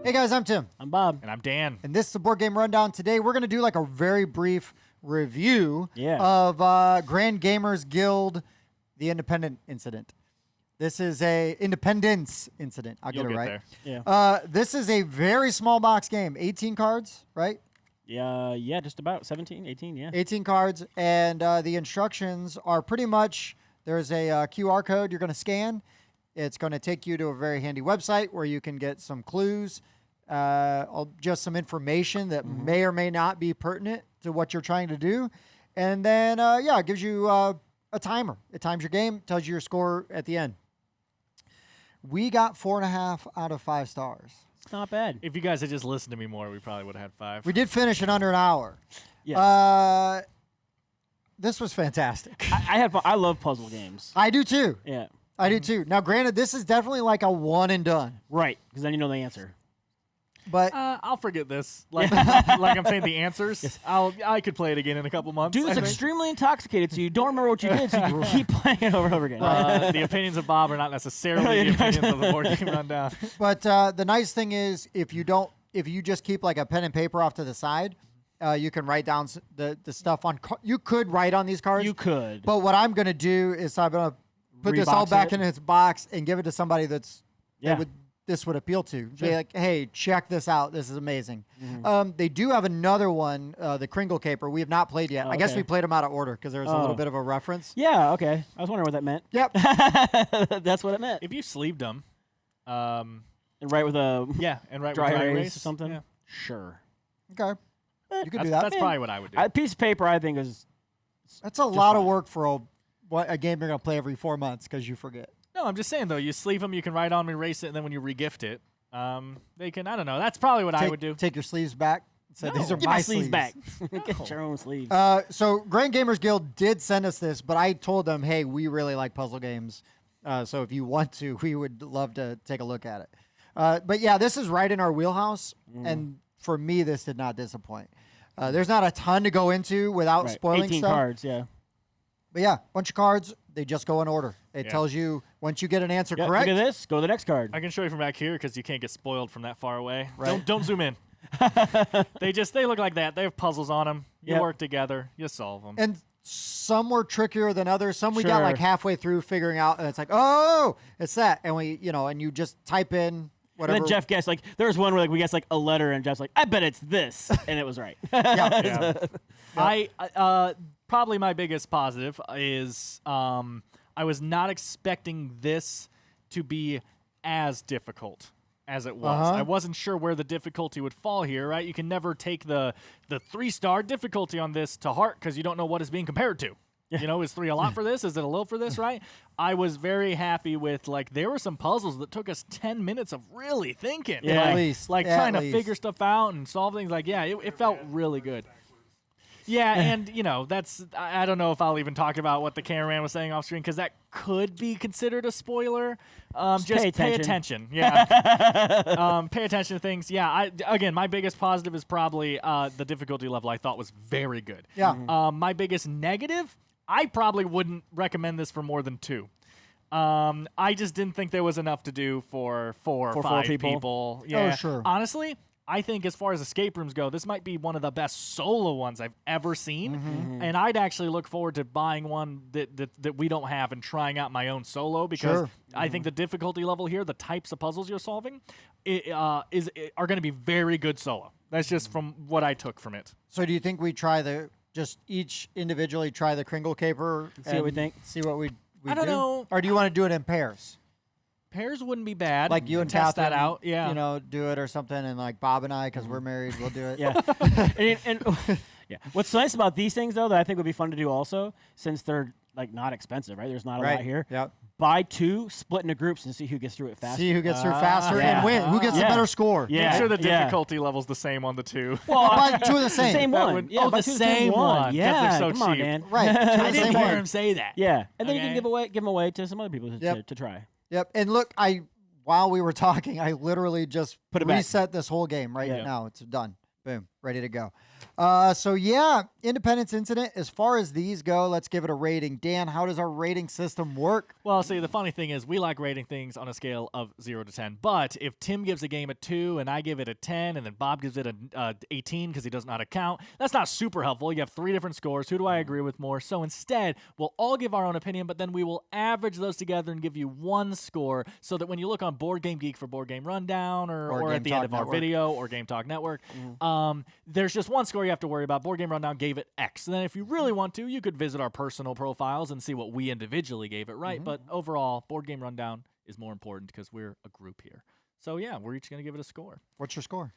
Hey guys, I'm Tim. I'm Bob. And I'm Dan. And this is the Board Game Rundown. Today we're going to do like a very brief review of Grand Gamers Guild, the Independent Incident. This is a Independence Incident. I'll get it right. There. Yeah. This is a very small box game. 18 cards, right? Yeah, just about 17, 18, yeah. 18 cards. And the instructions are pretty much, there's a QR code you're going to scan. It's going to take you to a very handy website where you can get some clues, just some information that may or may not be pertinent to what you're trying to do. And then, it gives you a timer. It times your game, tells you your score at the end. We got 4.5 out of 5 stars. It's not bad. If you guys had just listened to me more, we probably would have had 5. We did finish in under an hour. Yes. This was fantastic. I have fun. I love puzzle games. I do too. Yeah. I do too. Now, granted, this is definitely like a one and done. Right, because then you know the answer. But I'll forget this. Like I'm saying the answers. Yes. I could play it again in a couple months. Dude, it's extremely intoxicated, so you don't remember what you did, so you keep playing it over and over again. The opinions of Bob are not necessarily the opinions of the Board Game Rundown. But the nice thing is, if you just keep like a pen and paper off to the side, you can write down the stuff on. You could write on these cards. You could. But what I'm gonna do is I'm gonna put this all Rebox back it? in its box and give it to somebody this would appeal to. Sure. Be like, hey, check this out. This is amazing. They do have another one, the Kringle Caper. We have not played yet. Oh, I guess okay. we played them out of order because there was a little Oh. bit of a reference. Yeah, okay. I was wondering what that meant. Yep. That's what it meant. If you sleeved them, And right with a and right dry with erase or something? Yeah. Sure. Okay. You could That's, do that. that's probably what I would do. A piece of paper, I think, is... That's a lot of fine. work for a game you're gonna play every 4 months because you forget. No, I'm just saying though. You sleeve them, you can write on them, erase it, and then when you regift it, they can. I don't know. That's probably what I would do. Take your sleeves back. So these are Get my my sleeves back. Get No. your own sleeves. So Grand Gamers Guild did send us this, but I told them, hey, we really like puzzle games. So if you want to, we would love to take a look at it. But yeah, this is right in our wheelhouse. And for me, this did not disappoint. There's not a ton to go into without Right. spoiling 18 stuff. cards, yeah. But yeah, bunch of cards. They just go in order. It Yeah. tells you once you get an answer Yeah, correct. look at this. Go to the next card. I can show you from back here because you can't get spoiled from that far away. Right. Don't zoom in. They look like that. They have puzzles on them. You Yep. work together. You solve them. And some were trickier than others. Some we got Sure. like halfway through figuring out, and it's like, oh, it's that. And and you just type in And whatever. then Jeff guessed, like, there was one where like we guessed like a letter, and Jeff's like, I bet it's this, and it was right. yeah. I probably my biggest positive is I was not expecting this to be as difficult as it was. I wasn't sure where the difficulty would fall here, right? You can never take the 3-star difficulty on this to heart because you don't know what it's being compared to. You know, is 3 a lot for this? Is it a little for this, right? I was very happy with, like, there were some puzzles that took us 10 minutes of really thinking. Yeah. At least. Like At trying to least. figure stuff out and solve things. Like, yeah, it felt really good. Yeah, and, that's, I don't know if I'll even talk about what the cameraman was saying off screen because that could be considered a spoiler. Just pay attention. Yeah. Pay attention to things. Yeah, again, my biggest positive is probably the difficulty level I thought was very good. Yeah. My biggest negative, I probably wouldn't recommend this for more than 2. I just didn't think there was enough to do for 4 or For 4 5 people. people. Yeah. Oh, sure. Honestly, I think as far as escape rooms go, this might be one of the best solo ones I've ever seen. And I'd actually look forward to buying one that we don't have and trying out my own solo because Sure. I think the difficulty level here, the types of puzzles you're solving, are going to be very good solo. That's just from what I took from it. So do you think we try just each individually try the Kringle Caper? See what we and think? See what we I don't do? know. Or do you want to do it in pairs? Pairs wouldn't be bad. Like you and test Catherine, that out. Yeah. do it or something, and like Bob and I, because we're married, we'll do it. Yeah. and yeah. What's nice about these things, though, that I think would be fun to do also, since they're like not expensive, right? There's not a lot here. Yep. Buy 2, split into groups, and see who gets through it faster. See who gets through faster yeah. and win. Who gets the Yeah. better score? Yeah. Make sure the Yeah. difficulty level's the same on the 2. Well, Buy 2 of the same. same That one. would- Yeah, oh, buy the 2 same one, 'cause Yeah, they're so come on, cheap. man. Right. 2 of I the didn't same hear one. him say that. Yeah, and then you Okay. can give them away to some other people Yep. to try. Yep. And look, while we were talking, I literally just Put it back. reset this whole game right Yeah. now. It's done. Boom. Ready ready to go. So yeah, Independence Incident. As far as these go, let's give it a rating. Dan, how does our rating system work? Well, see, the funny thing is we like rating things on a scale of 0 to 10. But if Tim gives a game a 2 and I give it a 10 and then Bob gives it a 18 because he doesn't know how to count, that's not super helpful. You have 3 different scores. Who do I agree with more? So instead, we'll all give our own opinion, but then we will average those together and give you one score so that when you look on Board Game Geek for Board Game Rundown or at the end of our video or Game Talk Network, there's just one score you have to worry about. Board Game Rundown gave it X. And then if you really want to, you could visit our personal profiles and see what we individually gave it right. But overall, Board Game Rundown is more important because we're a group here. So yeah, we're each going to give it a score. What's your score?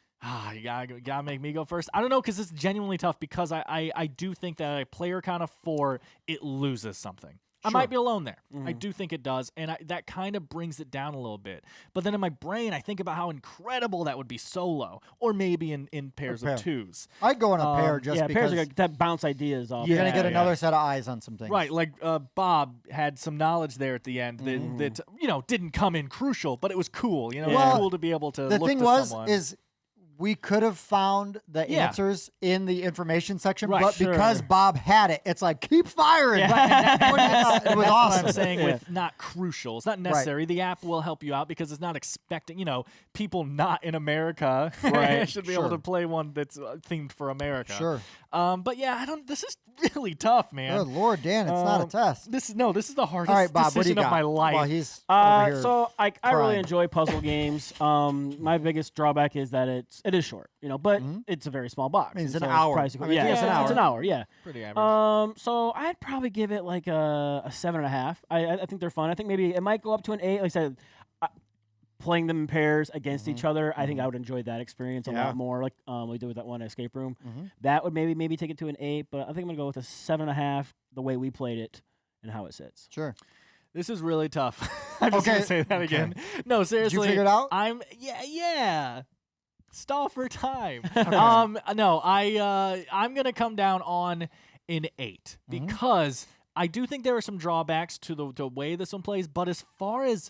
You gotta make me go first. I don't know, because it's genuinely tough because I do think that a player count of 4, it loses something. I might be alone there. I do think it does, and that kind of brings it down a little bit. But then in my brain, I think about how incredible that would be solo, or maybe in pairs of 2s. I'd go in a pair just because. Pairs are good. That bounce ideas off. You're going to get another set of eyes on some things. Right, like Bob had some knowledge there at the end that didn't come in crucial, but it was cool. It was cool to be able to look to someone. Is we could have found the answers in the information section, Right, but sure. because Bob had it, it's like, keep firing. Right, it was That's awesome. what I'm saying with not crucial. It's not necessary. The app will help you out because it's not expecting, people not in America should be able to play one that's themed for America. Sure. But yeah, this is really tough, man. Good Lord, Dan, it's not a test. This is the hardest All right, Bob, what do you decision of got? my life. Well, he's over here. So I really crying. enjoy puzzle games. My biggest drawback is that it is short, but it's a very small box. I mean, it's and an so hour. probably super- I mean, yeah, it's an hour. It's an hour, yeah. Pretty average. So I'd probably give it like a 7.5. I think they're fun. I think maybe it might go up to an 8. Like I said, playing them in pairs against each other, I think I would enjoy that experience a lot more. Like we did with that one escape room. That would maybe take it to an 8. But I think I'm gonna go with a 7.5. The way we played it and how it sits. Sure. This is really tough. I'm just gonna say that again. No, seriously. Did you figure it out? Yeah. Stall for time. No, I'm gonna come down on an 8 because I do think there are some drawbacks to the way this one plays, but as far as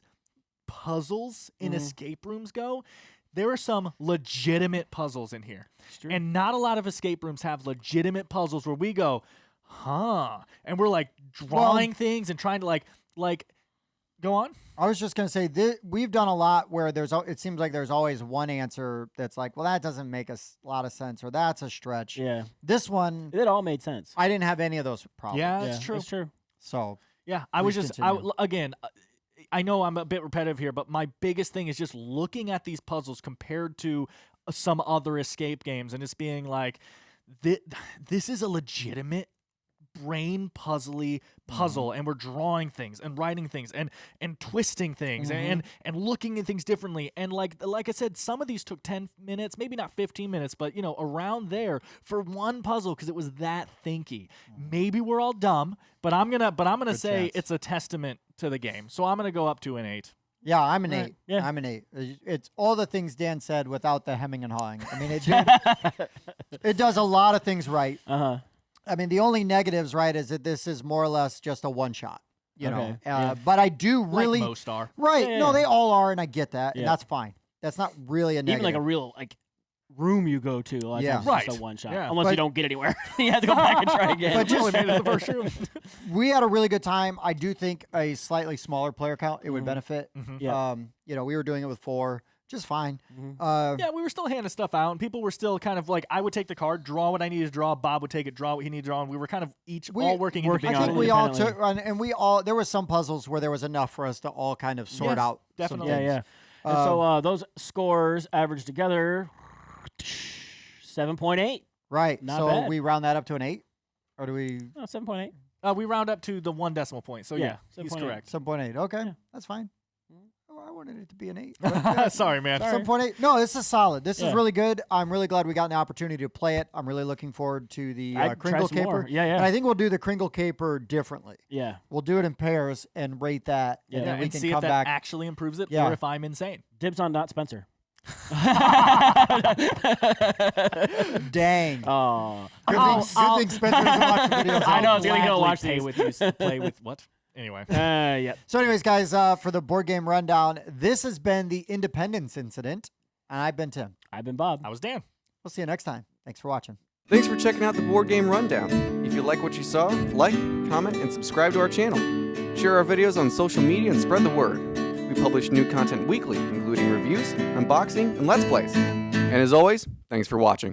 puzzles in escape rooms go, there are some legitimate puzzles in here. And not a lot of escape rooms have legitimate puzzles where we go, and we're like drawing things and trying to like go on. I was just going to say, we've done a lot where it seems like there's always one answer that's like, well, that doesn't make a lot of sense, or that's a stretch. Yeah. This one, It all made sense. I didn't have any of those problems. Yeah, that's true. It's true. So, Yeah, I was Please just continue. again. I know I'm a bit repetitive here, but my biggest thing is just looking at these puzzles compared to some other escape games, and it's being like, this is a legitimate brain puzzly puzzle, and we're drawing things and writing things and twisting things and looking at things differently. And like I said, some of these took 10 minutes, maybe not 15 minutes, but around there for one puzzle because it was that thinky. Maybe we're all dumb, but I'm gonna say chance. it's a testament to the game. So I'm gonna go up to an 8. yeah, I'm an 8. Yeah. I'm an 8. It's all the things Dan said without the hemming and hawing. I mean, it does a lot of things right. I mean, the only negatives, right, is that this is more or less just a one-shot, you know. But I do really... Like most are. Right. Yeah, No, yeah. they all are, and I get that, and Yeah. that's fine. That's not really a negative. Even like a real room you go to. A lot of times Right. it's just a one shot. Yeah. Unless But- you don't get anywhere. You have to go back and try again. But Only made it to the first room. We had a really good time. I do think a slightly smaller player count, it would benefit. Yeah. We were doing it with 4, just fine. Yeah, we were still handing stuff out, and people were still kind of like, I would take the card, draw what I needed to draw. Bob would take it, draw what he needed to draw, and we were kind of all working working I on think it we all independently. took, and we all, there were some puzzles where there was enough for us to all kind of sort Yeah, out definitely. some Yeah, things. yeah. And so those scores averaged together 7.8. Right. Not so bad. we round that up to an 8? Or do we... No, 7.8. We round up to the 1 decimal point. So yeah, he's 7.8. correct. 7.8. Okay. Yeah. That's fine. Oh, I wanted it to be an 8. but, yeah. Sorry, man. Sorry. 7.8. No, this is solid. This is Yeah. really good. I'm really glad we got an opportunity to play it. I'm really looking forward to the I'd try Kringle some Caper. more. Yeah, yeah. And I think we'll do the Kringle Caper differently. Yeah. We'll do it in pairs and rate that, Yeah. and then we and can see come if that back. actually improves it, Yeah. or if I'm insane. Dibs on not Spencer. Dang. Oh. Good thing Spencer doesn't watch the videos. I know, I'll it's gonna go gladly watch pay these. with you. Play with what? Anyway. Yeah. So, anyways, guys, for the board game rundown, this has been the Independence Incident, and I've been Tim. I've been Bob. I was Dan. We'll see you next time. Thanks for watching. Thanks for checking out the Board Game Rundown. If you like what you saw, like, comment, and subscribe to our channel. Share our videos on social media and spread the word. We publish new content weekly, including reviews, unboxing, and Let's Plays. And as always, thanks for watching.